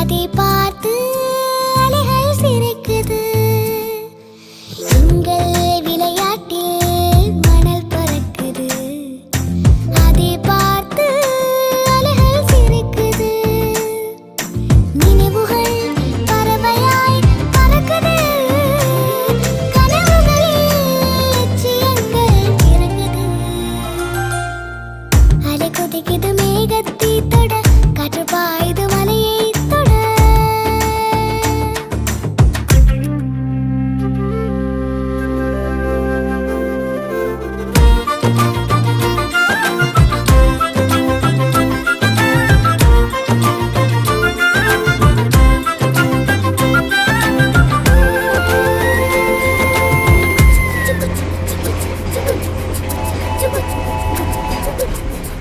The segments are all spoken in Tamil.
அதை பார்த்து அலைகள் சிரிக்குது. எங்கள் விளையாட்டில் மணல் பறக்குது. அதை பார்த்து அலைகள் சிரிக்குது. நினைவுகள் பறவையாய் பறக்குது. கனவுகளில் லட்சியங்கள் இறங்குது. அலை கொதிக்குது மேகத்தை தொட, காற்று பாயுது மலையை தொட.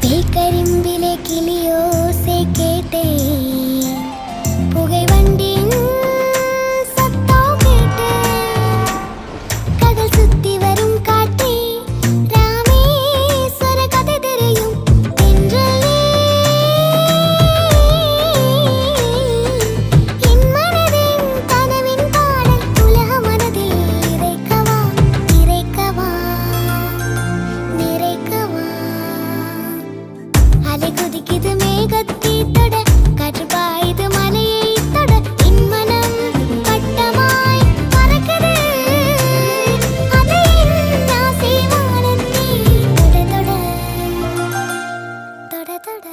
தேக்கரிம்பிலே கிளியோசை கேட்டேன். புகை வண்டியின் சத்தம் கேட்டேன். கடல் சுத்தி வரும் காற்றே, ராமேஸ்வர கதை தெரியும் தென்றலே. என் மனதின் கனவின் பாடல் உலக மனதில் இறைக்கவா, இறைக்கவா, நிறைக்கவா. அலை கொதிக்குது மேகத்தை தொட, காற்று பாயுது மலையை தொட. என் மனம் வட்டமாய் பறக்குது. அது என் ஆசை வானத்தை தொட தொட தொட தொட.